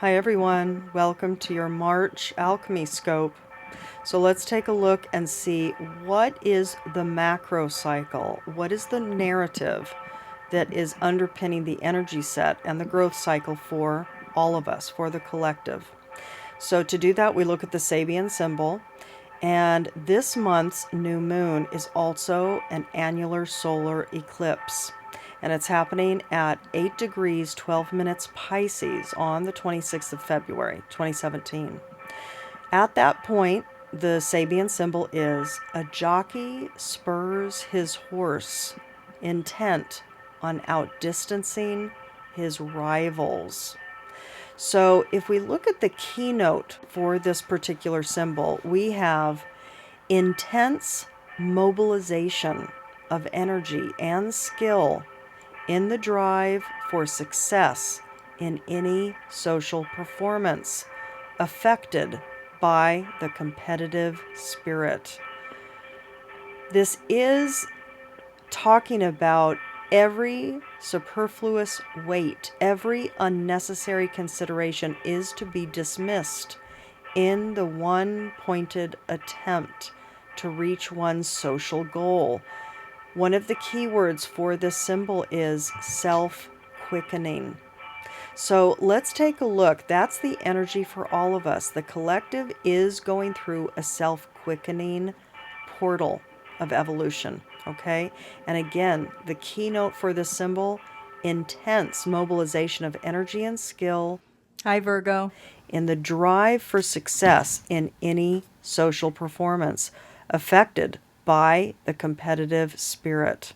Hi everyone, welcome to your March Alchemy Scope. So let's take a look and see what is the macrocycle, what is the narrative that is underpinning the energy set and the growth cycle for all of us, for the collective. So to do that, we look at the Sabian Symbol, and this month's new moon is also an annular solar eclipse. And it's happening at 8 degrees 12 minutes Pisces on the 26th of February 2017. At that point, the Sabian symbol is a jockey spurs his horse, intent on outdistancing his rivals. So if we look at the keynote for this particular symbol, we have intense mobilization of energy and skill in the drive for success in any social performance affected by the competitive spirit. This is talking about every superfluous weight, every unnecessary consideration is to be dismissed in the one-pointed attempt to reach one's social goal. One of the key words for this symbol is self-quickening. So let's take a look. That's the energy for all of us. The collective is going through a self-quickening portal of evolution, okay? And again, the keynote for this symbol, intense mobilization of energy and skill. Hi, Virgo. In the drive for success in any social performance affected by the competitive spirit.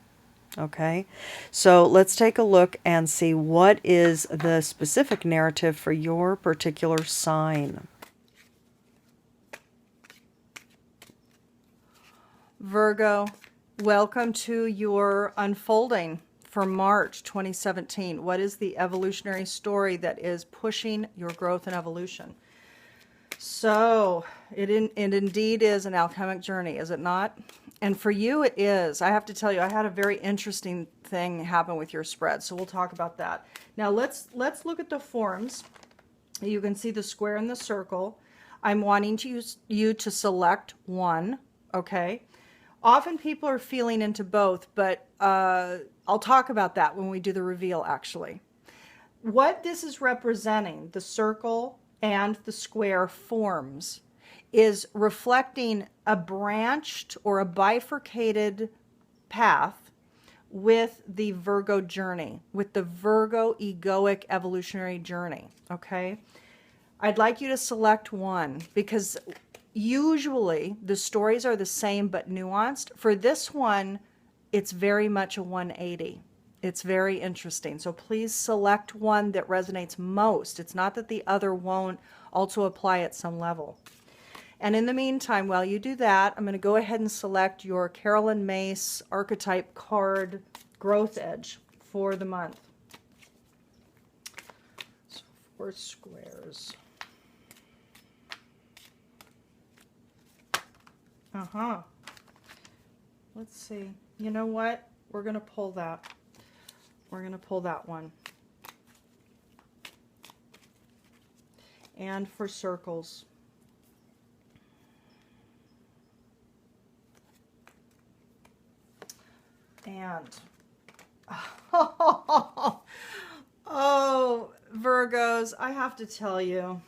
Okay, so let's take a look and see what is the specific narrative for your particular sign. Virgo, welcome to your unfolding for March 2017. What is the evolutionary story that is pushing your growth and evolution? So it indeed is an alchemic journey, is it not? And for you it is. I have to tell you, I had a very interesting thing happen with your spread, so we'll talk about that. Now let's look at the forms. You can see the square and the circle. I'm wanting you to select one, okay? Often people are feeling into both, but I'll talk about that when we do the reveal, actually. What this is representing, the circle and the square forms, is reflecting a branched or a bifurcated path with the Virgo journey, with the Virgo egoic evolutionary journey, okay? I'd like you to select one because usually the stories are the same but nuanced. For this one, it's very much a 180. It's very interesting. So please select one that resonates most. It's not that the other won't also apply at some level. And in the meantime, while you do that, I'm going to go ahead and select your Carolyn Mace archetype card growth edge for the month. So 4 squares. Let's see. You know what? We're going to pull that. We're going to pull that one. And for circles. And oh, Virgos, I have to tell you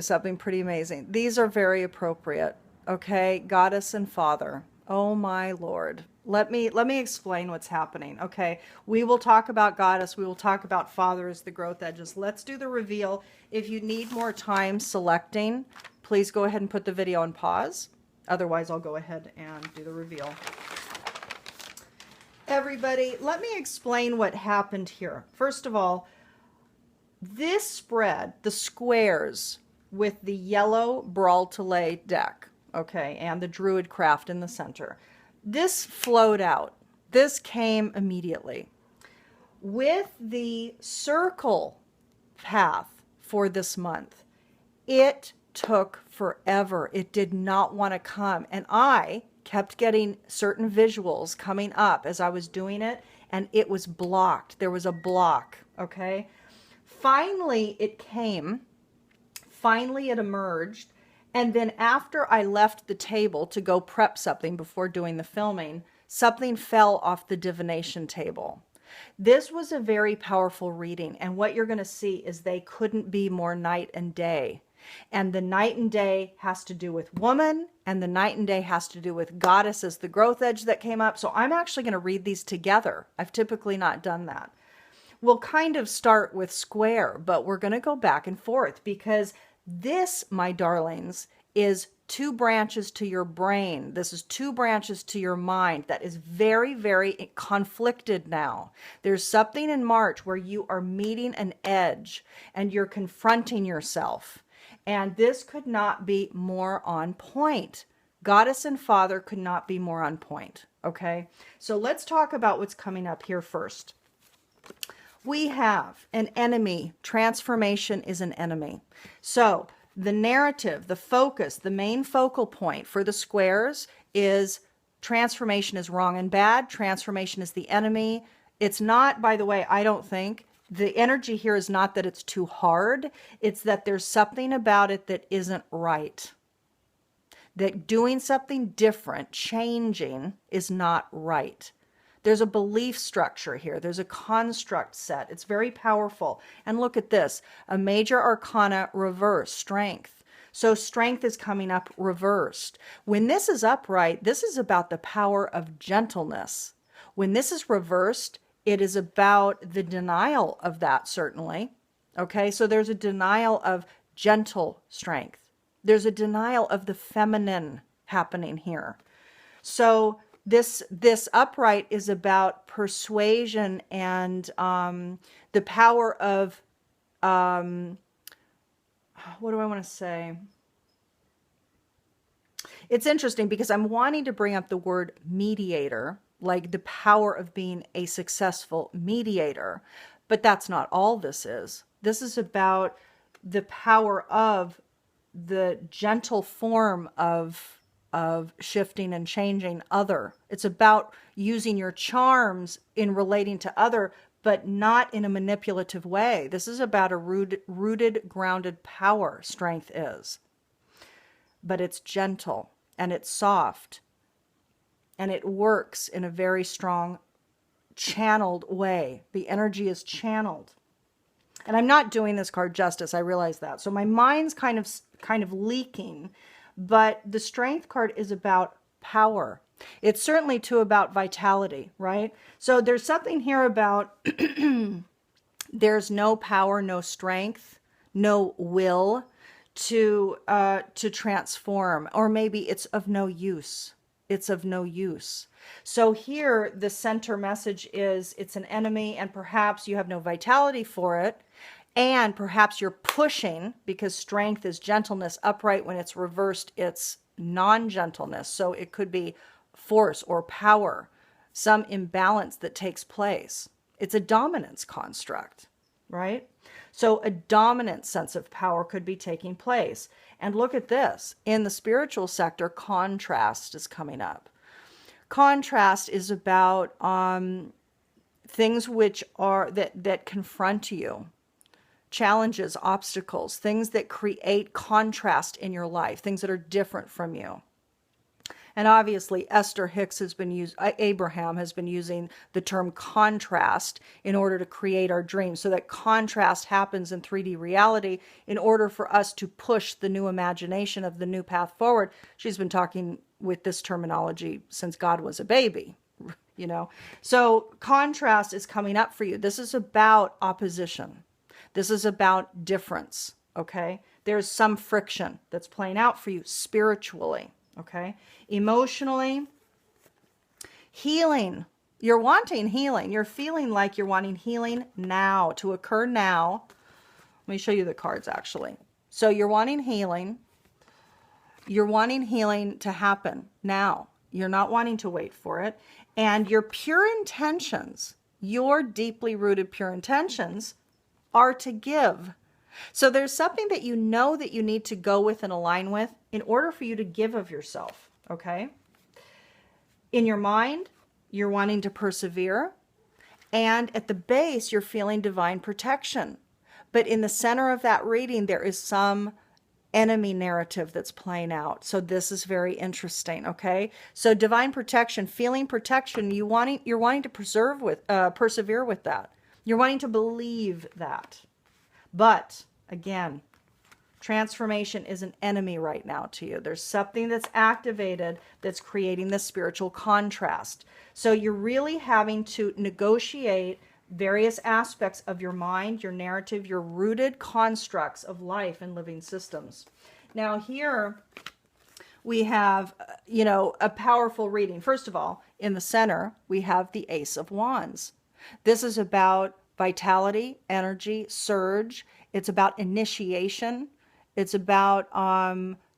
something pretty amazing. These are very appropriate, okay? Goddess and Father. Oh my Lord. Let me explain what's happening, okay? We will talk about Goddess. We will talk about Father as the growth edges. Let's do the reveal. If you need more time selecting, please go ahead and put the video on pause. Otherwise, I'll go ahead and do the reveal. Everybody, let me explain what happened here. First of all, this spread, the squares with the yellow Bral Talej deck, okay, and the Druidcraft in the center, this flowed out. This came immediately. With the circle path for this month, it took forever. It did not want to come. And I kept getting certain visuals coming up as I was doing it, and it was blocked. There was a block, okay? Finally, it came. Finally, it emerged. And then after I left the table to go prep something before doing the filming, something fell off the divination table. This was a very powerful reading. And what you're going to see is they couldn't be more night and day. And the night and day has to do with woman, and the night and day has to do with goddess as the growth edge that came up. So I'm actually going to read these together. I've typically not done that. We'll kind of start with square, but we're going to go back and forth because this, my darlings, is 2 branches to your brain. This is 2 branches to your mind that is very, very conflicted now. There's something in March where you are meeting an edge and you're confronting yourself. And this could not be more on point. Goddess and Father could not be more on point. Okay, so let's talk about what's coming up here first. We have an enemy. Transformation is an enemy. So the narrative, the focus, the main focal point for the squares is transformation is wrong and bad. Transformation is the enemy. It's not, by the way, I don't think, the energy here is not that it's too hard. It's that there's something about it that isn't right. That doing something different, changing, is not right. There's a belief structure here. There's a construct set. It's very powerful. And look at this, a major arcana reverse, strength. So strength is coming up reversed. When this is upright, this is about the power of gentleness. When this is reversed, it is about the denial of that, certainly. Okay, so there's a denial of gentle strength. There's a denial of the feminine happening here. So this upright is about persuasion and the power of, what do I want to say? It's interesting because I'm wanting to bring up the word mediator, like the power of being a successful mediator. But that's not all this is. This is about the power of the gentle form of shifting and changing other. It's about using your charms in relating to other, but not in a manipulative way. This is about a rooted, grounded power, strength is. But it's gentle and it's soft and it works in a very strong, channeled way. The energy is channeled. And I'm not doing this card justice, I realize that. So my mind's kind of leaking, but the strength card is about power. It's certainly too about vitality, right? So there's something here about there's no power, no strength, no will to transform, or maybe it's of no use. It's of no use. So here the center message is it's an enemy and perhaps you have no vitality for it. And perhaps you're pushing because strength is gentleness. Upright, when it's reversed, it's non-gentleness. So it could be force or power, some imbalance that takes place. It's a dominance construct, right? So a dominant sense of power could be taking place. And look at this. In the spiritual sector, contrast is coming up. Contrast is about things which are that confront you. Challenges, obstacles, things that create contrast in your life, things that are different from you. And obviously Esther Hicks has been Abraham has been using the term contrast in order to create our dreams, so that contrast happens in 3D reality in order for us to push the new imagination of the new path forward. She's been talking with this terminology since God was a baby, you know. So contrast is coming up for you. This is about opposition. This is about difference, okay? There's some friction that's playing out for you spiritually, okay? Emotionally, healing. You're wanting healing. You're feeling like you're wanting healing now, to occur now. Let me show you the cards, actually. So you're wanting healing. You're wanting healing to happen now. You're not wanting to wait for it. And your pure intentions, your deeply rooted pure intentions, are to give. So there's something that you know that you need to go with and align with in order for you to give of yourself, okay? In your mind, you're wanting to persevere. And at the base, you're feeling divine protection. But in the center of that reading, there is some enemy narrative that's playing out. So this is very interesting, okay? So divine protection, feeling protection, you're wanting to persevere with that. You're wanting to believe that. But again, transformation is an enemy right now to you. There's something that's activated that's creating this spiritual contrast. So you're really having to negotiate various aspects of your mind, your narrative, your rooted constructs of life and living systems. Now here we have, a powerful reading. First of all, in the center, we have the Ace of Wands. This is about vitality, energy, surge. It's about initiation. It's about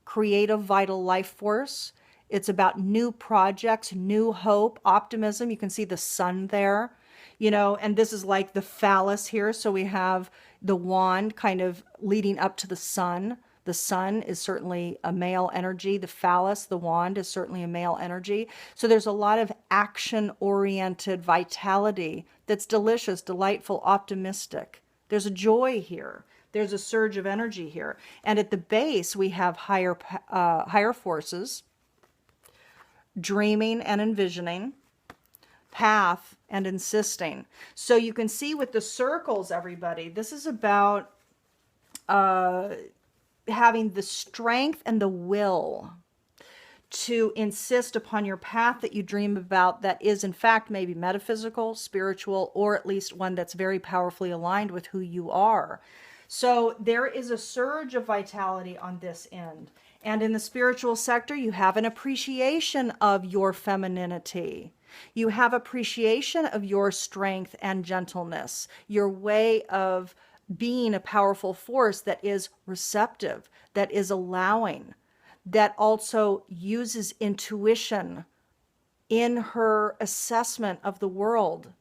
creative, vital life force. It's about new projects, new hope, optimism. You can see the sun there, and this is like the phallus here. So we have the wand kind of leading up to the sun. The sun is certainly a male energy. The phallus, the wand, is certainly a male energy. So there's a lot of action-oriented vitality that's delicious, delightful, optimistic. There's a joy here. There's a surge of energy here. And at the base, we have higher forces, dreaming and envisioning, path and insisting. So you can see with the circles, everybody, this is about having the strength and the will to insist upon your path that you dream about, that is in fact maybe metaphysical, spiritual, or at least one that's very powerfully aligned with who you are. So there is a surge of vitality on this end. And in the spiritual sector, you have an appreciation of your femininity. You have appreciation of your strength and gentleness, your way of being a powerful force that is receptive, that is allowing, that also uses intuition in her assessment of the world.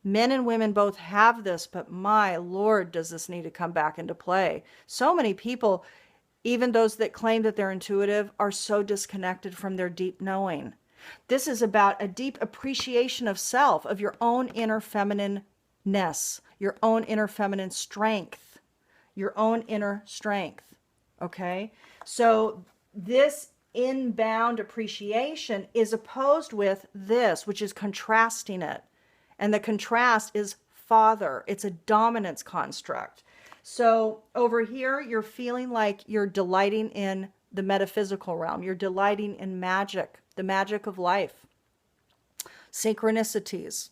Men and women both have this, but my Lord, does this need to come back into play. So many people, even those that claim that they're intuitive, are so disconnected from their deep knowing. This is about a deep appreciation of self, of your own inner feminineness, your own inner feminine strength, your own inner strength, okay? So this inbound appreciation is opposed with this, which is contrasting it. And the contrast is father. It's a dominance construct. So over here, you're feeling like you're delighting in the metaphysical realm. You're delighting in magic, the magic of life, synchronicities.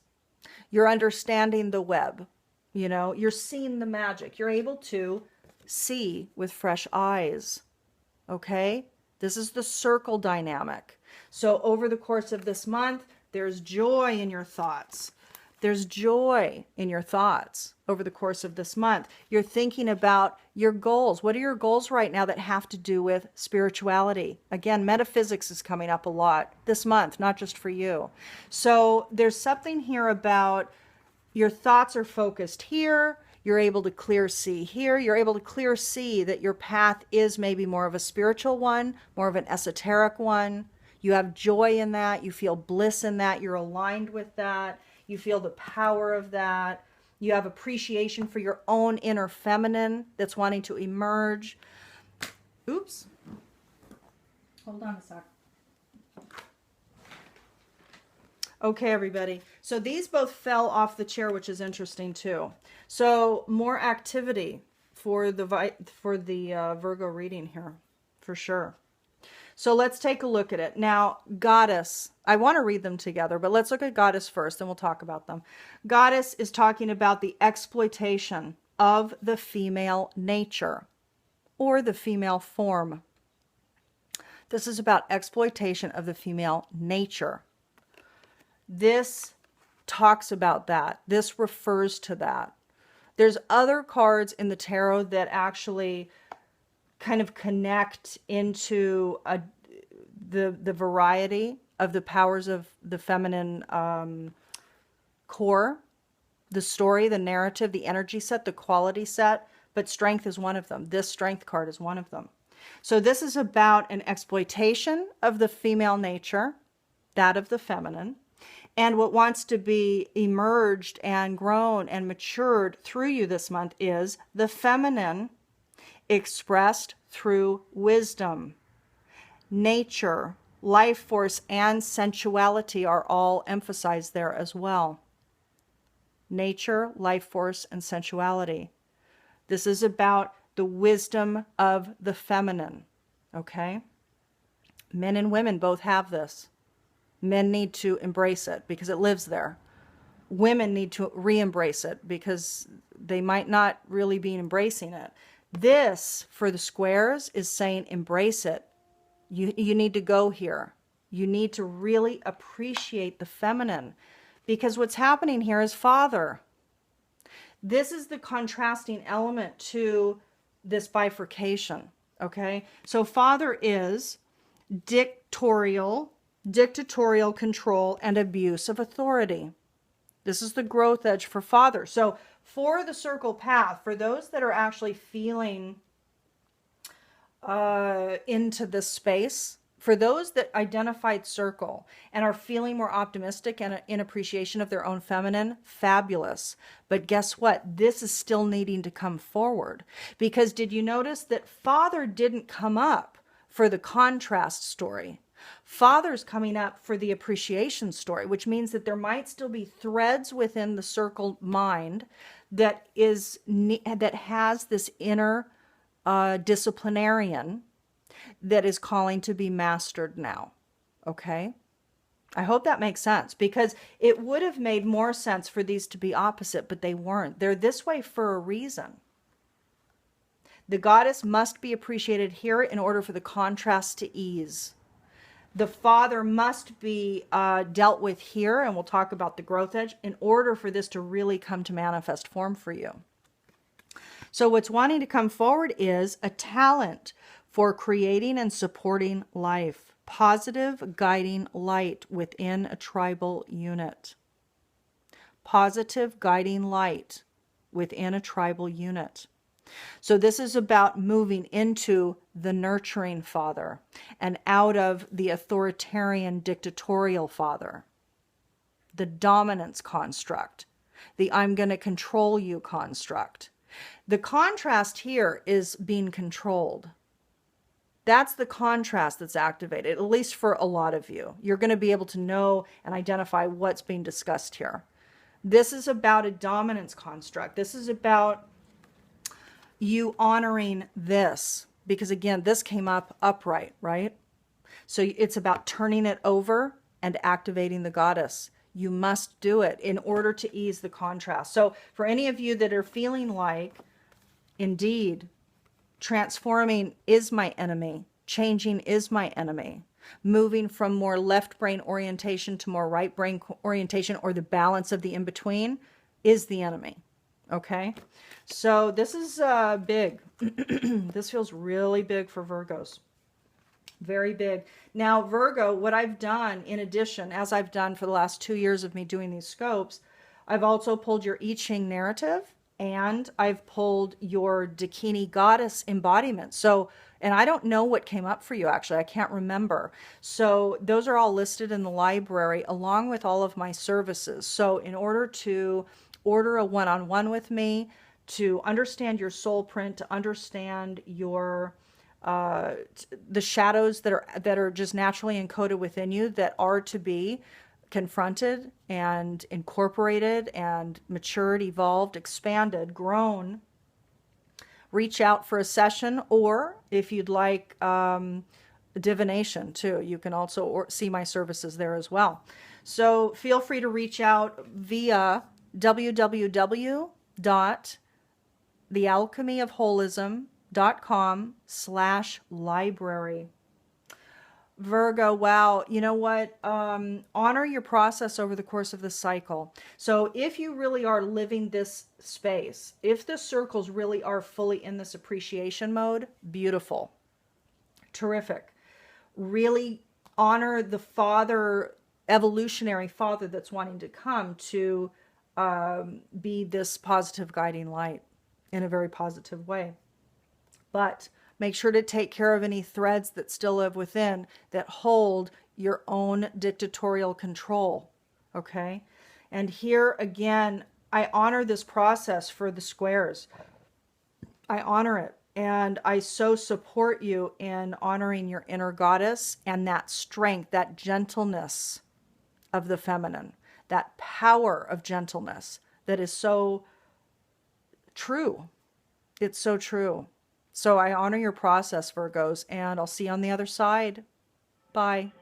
You're understanding the web. You're seeing the magic. You're able to see with fresh eyes. Okay? This is the circle dynamic. So over the course of this month, there's joy in your thoughts. There's joy in your thoughts over the course of this month. You're thinking about your goals. What are your goals right now that have to do with spirituality? Again, metaphysics is coming up a lot this month, not just for you. So there's something here about your thoughts are focused here. You're able to clear see here. You're able to clear see that your path is maybe more of a spiritual one, more of an esoteric one. You have joy in that. You feel bliss in that. You're aligned with that. You feel the power of that. You have appreciation for your own inner feminine that's wanting to emerge. Oops. Hold on a sec. Okay, everybody. So these both fell off the chair, which is interesting too. So more activity for the Virgo reading here, for sure. So let's take a look at it. Now, Goddess, I want to read them together, but let's look at Goddess first, and we'll talk about them. Goddess is talking about the exploitation of the female nature, or the female form. This is about exploitation of the female nature. This talks about that. This refers to that. There's other cards in the tarot that actually kind of connect into the variety of the powers of the feminine core, the story, the narrative, the energy set, the quality set, but strength is one of them. This strength card is one of them. So this is about an exploitation of the female nature, that of the feminine, And what wants to be emerged and grown and matured through you this month is the feminine expressed through wisdom. Nature, life force, and sensuality are all emphasized there as well. Nature, life force, and sensuality. This is about the wisdom of the feminine, okay? Men and women both have this. Men need to embrace it because it lives there. Women need to re-embrace it because they might not really be embracing it. This, for the squares, is saying embrace it. You need to go here. You need to really appreciate the feminine, because what's happening here is father. This is the contrasting element to this bifurcation, okay? So father is dictatorial control and abuse of authority. This is the growth edge for father. So for the circle path, for those that are actually feeling into this space, for those that identified circle and are feeling more optimistic and in appreciation of their own feminine, fabulous. But guess what? This is still needing to come forward, because did you notice that father didn't come up for the contrast story? Father's coming up for the appreciation story, which means that there might still be threads within the circle mind that has this inner disciplinarian that is calling to be mastered now. Okay? I hope that makes sense, because it would have made more sense for these to be opposite, but they weren't. They're this way for a reason. The goddess must be appreciated here in order for the contrast to ease. The father must be dealt with here, and we'll talk about the growth edge, in order for this to really come to manifest form for you. So what's wanting to come forward is a talent for creating and supporting life. Positive guiding light within a tribal unit. Positive guiding light within a tribal unit. So this is about moving into the nurturing father and out of the authoritarian dictatorial father. The dominance construct. The I'm going to control you construct. The contrast here is being controlled. That's the contrast that's activated, at least for a lot of you. You're going to be able to know and identify what's being discussed here. This is about a dominance construct. This is about you honoring this, because again, this came up upright, right? So it's about turning it over and activating the goddess. You must do it in order to ease the contrast. So for any of you that are feeling like, indeed, transforming is my enemy, changing is my enemy, moving from more left brain orientation to more right brain orientation, or the balance of the in-between, is the enemy. Okay? So this is big. This feels really big for Virgos. Very big. Now, Virgo, what I've done in addition, as I've done for the last 2 years of me doing these scopes, I've also pulled your I Ching narrative, and I've pulled your Dakini goddess embodiment. So, and I don't know what came up for you, actually. I can't remember. So those are all listed in the library along with all of my services. So in order to order a one-on-one with me, to understand your soul print, to understand your the shadows that are just naturally encoded within you, that are to be confronted and incorporated and matured, evolved, expanded, grown, reach out for a session. Or if you'd like divination too, you can also see my services there as well. So feel free to reach out via www.thealchemyofholism.com/library. Virgo, wow, you know what? Honor your process over the course of the cycle. So if you really are living this space, if the circles really are fully in this appreciation mode, beautiful, terrific. Really honor the father, evolutionary father that's wanting to come to be this positive guiding light in a very positive way. But make sure to take care of any threads that still live within that hold your own dictatorial control. Okay. And here again, I honor this process for the squares. I honor it. And I so support you in honoring your inner goddess and that strength, that gentleness of the feminine, that power of gentleness that is so true. It's so true. So I honor your process, Virgos, and I'll see you on the other side. Bye.